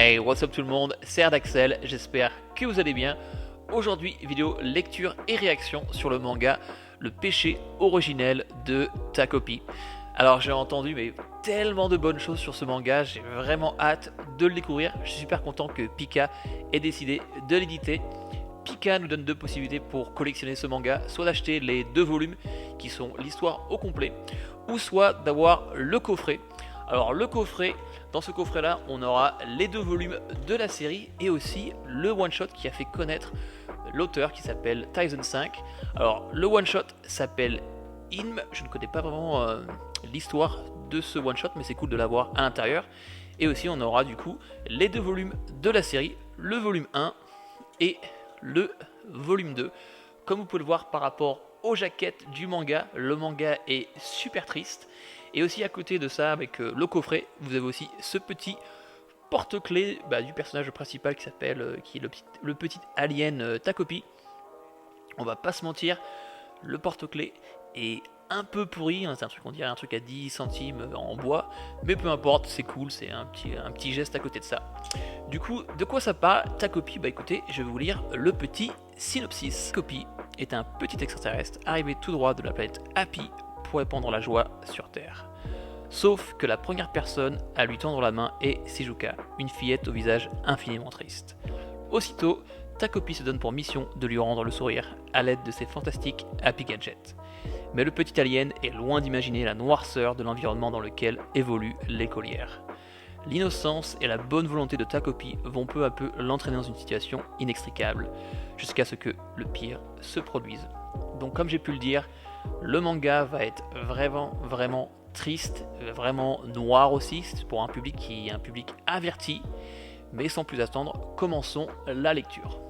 Hey, what's up tout le monde, c'est Ardaxel, j'espère que vous allez bien. Aujourd'hui, vidéo lecture et réaction sur le manga Le péché originel de Takopi. Alors j'ai entendu mais tellement de bonnes choses sur ce manga, j'ai vraiment hâte de le découvrir. Je suis super content que Pika ait décidé de l'éditer. Pika nous donne deux possibilités pour collectionner ce manga, soit d'acheter les deux volumes qui sont l'histoire au complet, ou soit d'avoir le coffret. Alors le coffret, dans ce coffret là, on aura les deux volumes de la série et aussi le one shot qui a fait connaître l'auteur qui s'appelle Tyson 5. Alors le one shot s'appelle Ilm, je ne connais pas vraiment l'histoire de ce one shot mais c'est cool de l'avoir à l'intérieur. Et aussi on aura du coup les deux volumes de la série, le volume 1 et le volume 2. Comme vous pouvez le voir par rapport aux jaquettes du manga, le manga est super triste. Et aussi à côté de ça, avec le coffret, vous avez aussi ce petit porte-clés du personnage principal qui est le petit alien Takopi. On va pas se mentir, le porte-clés est un peu pourri, hein, c'est un truc, on dirait un truc à 10 centimes en bois, mais peu importe, c'est cool, c'est un petit geste à côté de ça. Du coup, de quoi ça parle Takopi? Bah écoutez, je vais vous lire le petit synopsis. Takopi est un petit extraterrestre arrivé tout droit de la planète Happy pour répandre la joie sur Terre. Sauf que la première personne à lui tendre la main est Shizuka, une fillette au visage infiniment triste. Aussitôt, Takopi se donne pour mission de lui rendre le sourire à l'aide de ses fantastiques Happy Gadgets. Mais le petit alien est loin d'imaginer la noirceur de l'environnement dans lequel évolue l'écolière. L'innocence et la bonne volonté de Takopi vont peu à peu l'entraîner dans une situation inextricable, jusqu'à ce que le pire se produise. Donc comme j'ai pu le dire, le manga va être vraiment triste, vraiment noir aussi, c'est pour un public qui est un public averti, mais sans plus attendre, commençons la lecture.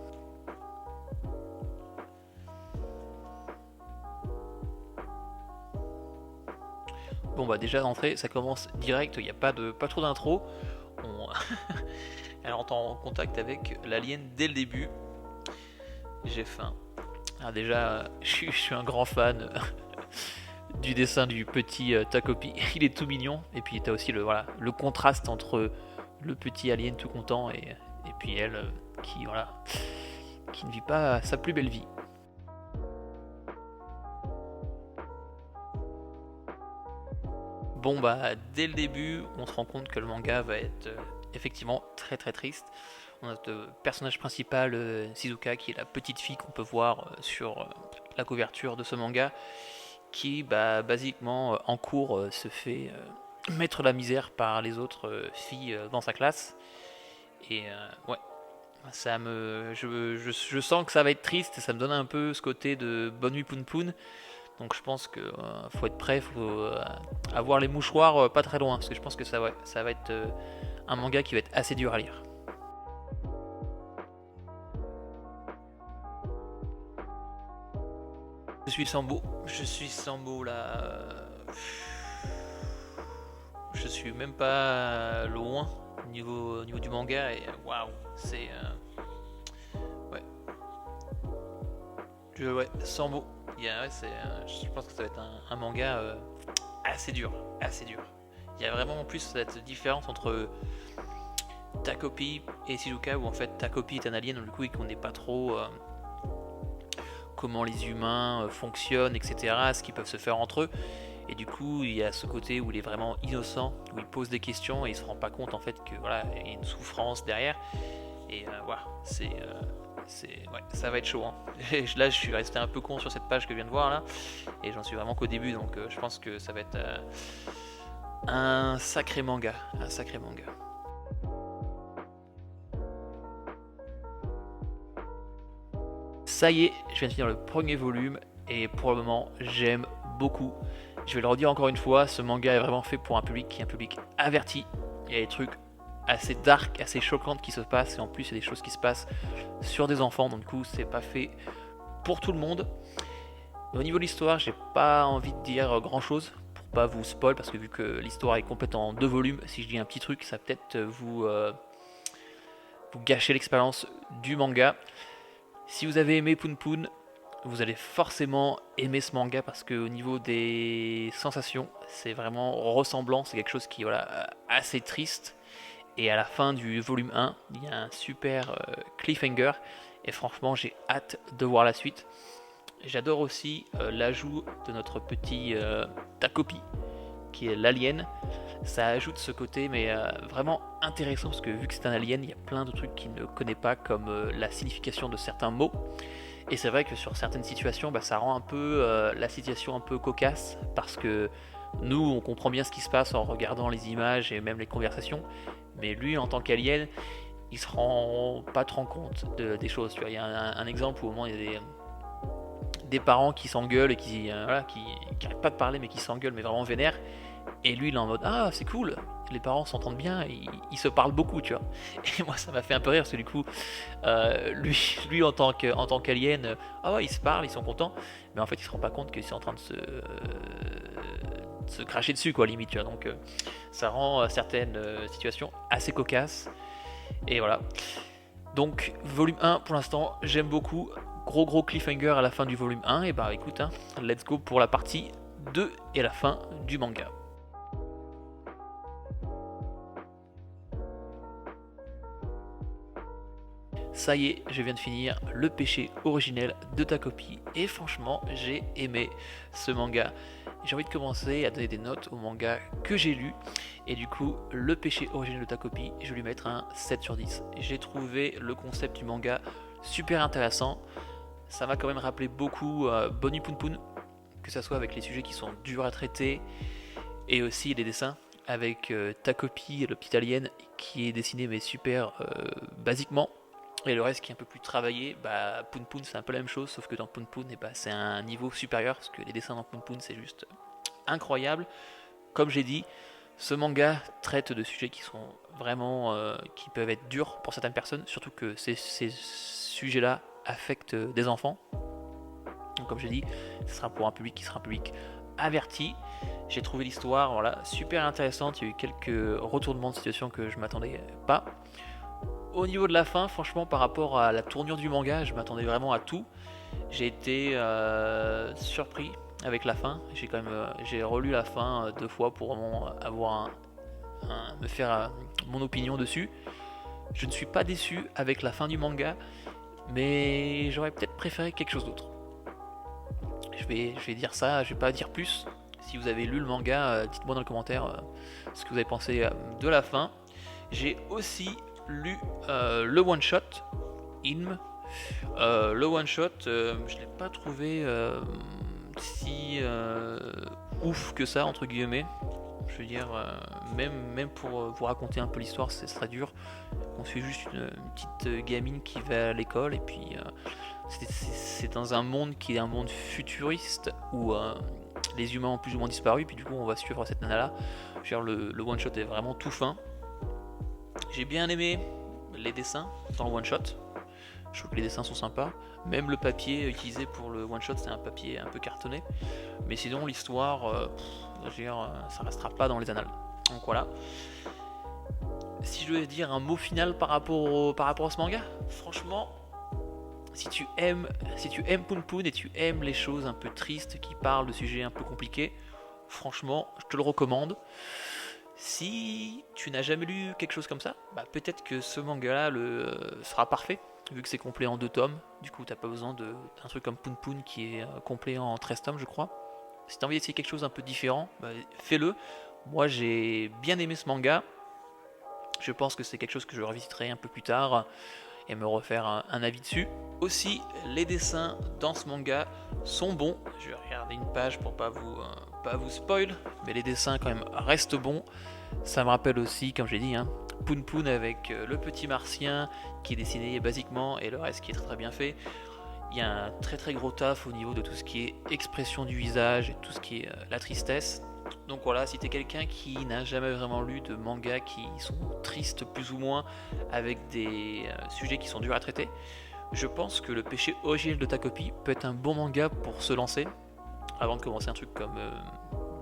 Bon bah déjà d'entrée ça commence direct, il n'y a pas trop d'intro. On... Elle rentre en contact avec l'alien dès le début. J'ai faim. Alors déjà je suis un grand fan du dessin du petit Takopi, il est tout mignon. Et puis t'as aussi le contraste entre le petit alien tout content et puis elle qui ne vit pas sa plus belle vie. Bon bah dès le début on se rend compte que le manga va être effectivement très triste. On a le personnage principal Shizuka qui est la petite fille qu'on peut voir sur la couverture de ce manga qui basiquement en cours se fait mettre la misère par les autres filles dans sa classe. Et ouais, je sens que ça va être triste et ça me donne un peu ce côté de Bonne nuit Poun Poun. Donc je pense que faut être prêt, faut avoir les mouchoirs pas très loin, parce que je pense que ça va être un manga qui va être assez dur à lire. Je suis Sambo là. Je suis même pas loin au niveau du manga et waouh, c'est ouais, ouais, Sambo. Je pense que ça va être un manga assez dur, assez dur. Il y a vraiment en plus cette différence entre Takopi et Shizuka où en fait Takopi est un alien du coup et qu'on n'est pas trop comment les humains fonctionnent, etc., ce qu'ils peuvent se faire entre eux. Et du coup, il y a ce côté où il est vraiment innocent, où il pose des questions et il se rend pas compte en fait que voilà, il y a une souffrance derrière. Et voilà, ouais, ça va être chaud. Hein. Et là, je suis resté un peu con sur cette page que je viens de voir là, et j'en suis vraiment qu'au début, donc je pense que ça va être un sacré manga, un sacré manga. Ça y est, je viens de finir le premier volume et pour le moment, j'aime beaucoup. Je vais le redire encore une fois, ce manga est vraiment fait pour un public qui est un public averti. Il y a des trucs assez dark, assez choquantes qui se passent et en plus il y a des choses qui se passent sur des enfants, donc du coup c'est pas fait pour tout le monde. Au niveau de l'histoire, j'ai pas envie de dire grand chose pour pas vous spoil parce que vu que l'histoire est complète en deux volumes, si je dis un petit truc, ça va peut-être vous gâcher l'expérience du manga. Si vous avez aimé Poun Poun, vous allez forcément aimer ce manga parce que au niveau des sensations, c'est vraiment ressemblant, c'est quelque chose qui est assez triste Et à la fin du volume 1, il y a un super cliffhanger. Et franchement, j'ai hâte de voir la suite. J'adore aussi l'ajout de notre petit Takopi, qui est l'alien. Ça ajoute ce côté, mais vraiment intéressant, parce que vu que c'est un alien, il y a plein de trucs qu'il ne connaît pas, comme la signification de certains mots. Et c'est vrai que sur certaines situations, ça rend un peu la situation un peu cocasse, parce que nous, on comprend bien ce qui se passe en regardant les images et même les conversations, mais lui, en tant qu'alien, il se rend pas trop compte des choses. Tu vois, il y a un exemple où au moment il y a des parents qui s'engueulent et voilà, qui arrêtent pas de parler, mais qui s'engueulent, mais vraiment vénère. Et lui, il est en mode ah, c'est cool, les parents s'entendent bien, ils se parlent beaucoup, tu vois. Et moi, ça m'a fait un peu rire parce que du coup, lui en tant qu'alien, ah ouais, ils se parlent, ils sont contents, mais en fait, il se rend pas compte qu'ils sont en train de se cracher dessus, quoi, limite, tu vois. Donc, ça rend certaines situations assez cocasses. Et voilà. Donc, volume 1 pour l'instant, j'aime beaucoup. Gros cliffhanger à la fin du volume 1. Et bah écoute, hein, let's go pour la partie 2 et la fin du manga. Ça y est, je viens de finir Le péché originel de Takopi et franchement, j'ai aimé ce manga. J'ai envie de commencer à donner des notes au manga que j'ai lu et du coup, Le péché originel de Takopi, je vais lui mettre un 7 sur 10. J'ai trouvé le concept du manga super intéressant. Ça m'a quand même rappelé beaucoup Boni Poon Poon, que ce soit avec les sujets qui sont durs à traiter et aussi les dessins avec Takopi, le petit alien qui est dessiné mais super basiquement. Et le reste qui est un peu plus travaillé, Poon Poon c'est un peu la même chose, sauf que dans Poon Poon c'est un niveau supérieur, parce que les dessins dans Poon Poon c'est juste incroyable. Comme j'ai dit, ce manga traite de sujets qui sont vraiment, qui peuvent être durs pour certaines personnes, surtout que ces sujets-là affectent des enfants. Donc comme j'ai dit, ce sera pour un public qui sera un public averti. J'ai trouvé l'histoire voilà, super intéressante, il y a eu quelques retournements de situation que je m'attendais pas. Au niveau de la fin, franchement, par rapport à la tournure du manga, je m'attendais vraiment à tout. J'ai été surpris avec la fin. J'ai relu la fin 2 fois pour vraiment avoir me faire mon opinion dessus. Je ne suis pas déçu avec la fin du manga, mais j'aurais peut-être préféré quelque chose d'autre. Je vais dire ça, je vais pas dire plus. Si vous avez lu le manga, dites-moi dans les commentaires ce que vous avez pensé de la fin. J'ai aussi lu le one shot Ilm. Le one shot, je l'ai pas trouvé si ouf que ça entre guillemets. Je veux dire, même pour vous raconter un peu l'histoire, ce serait dur. On suit juste une petite gamine qui va à l'école et puis c'est dans un monde qui est un monde futuriste où les humains ont plus ou moins disparu. Puis du coup, on va suivre cette nana là. Je veux dire, le one shot est vraiment tout fin. J'ai bien aimé les dessins dans le one shot. Je trouve que les dessins sont sympas. Même le papier utilisé pour le one shot, c'est un papier un peu cartonné. Mais sinon, l'histoire, je veux dire, ça restera pas dans les annales. Donc voilà. Si je devais dire un mot final par rapport à ce manga, franchement, si tu aimes Poon Poon et tu aimes les choses un peu tristes qui parlent de sujets un peu compliqués, franchement, je te le recommande. Si tu n'as jamais lu quelque chose comme ça, peut-être que ce manga-là sera parfait, vu que c'est complet en 2 tomes. Du coup, t'as pas besoin d'un truc comme Poon Poon qui est complet en 13 tomes, je crois. Si t'as envie d'essayer quelque chose un peu différent, fais-le. Moi, j'ai bien aimé ce manga. Je pense que c'est quelque chose que je revisiterai un peu plus tard et me refaire un avis dessus. Aussi, les dessins dans ce manga sont bons. Je vais regarder une page pour pas vous spoil, mais les dessins quand même restent bons. Ça me rappelle aussi, comme j'ai dit, Poon Poon avec le petit martien qui est dessiné basiquement et le reste qui est très bien fait. Il y a un très gros taf au niveau de tout ce qui est expression du visage et tout ce qui est la tristesse. Donc voilà, si t'es quelqu'un qui n'a jamais vraiment lu de mangas qui sont tristes plus ou moins, avec des sujets qui sont durs à traiter, je pense que le péché originel de Takopi peut être un bon manga pour se lancer, avant de commencer un truc comme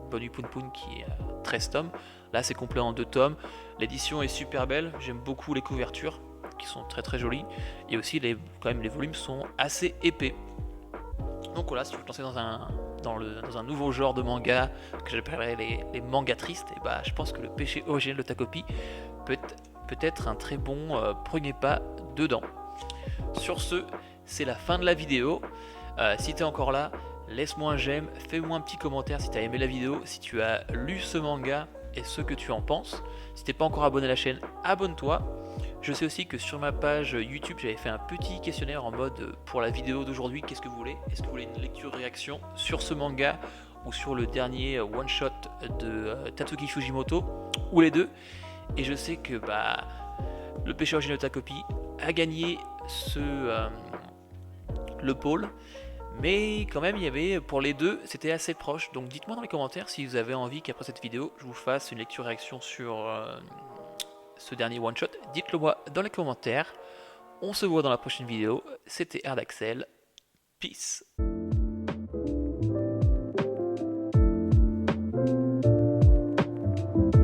Boni Poon Poon qui est 13 tomes. Là c'est complet en 2 tomes, l'édition est super belle, j'aime beaucoup les couvertures qui sont très jolies, et aussi quand même les volumes sont assez épais. Donc voilà, si tu veux te lancer dans un nouveau genre de manga que j'appellerais les mangas tristes, et je pense que le péché originel de Takopi peut être peut-être un très bon premier pas dedans. Sur ce, c'est la fin de la vidéo. Si tu es encore là, laisse-moi un j'aime, fais-moi un petit commentaire si tu as aimé la vidéo, si tu as lu ce manga et ce que tu en penses. Si tu n'es pas encore abonné à la chaîne, abonne-toi. Je sais aussi que sur ma page YouTube, j'avais fait un petit questionnaire en mode pour la vidéo d'aujourd'hui, qu'est-ce que vous voulez? Est-ce que vous voulez une lecture-réaction sur ce manga ou sur le dernier one-shot de Tatsuki Fujimoto, ou les deux? Et je sais que le péché originel de Takopi a gagné le pôle, mais quand même il y avait pour les deux, c'était assez proche. Donc dites-moi dans les commentaires si vous avez envie qu'après cette vidéo je vous fasse une lecture réaction sur ce dernier one shot. Dites-le moi dans les commentaires. On se voit dans la prochaine vidéo. C'était Erdaxel. Peace.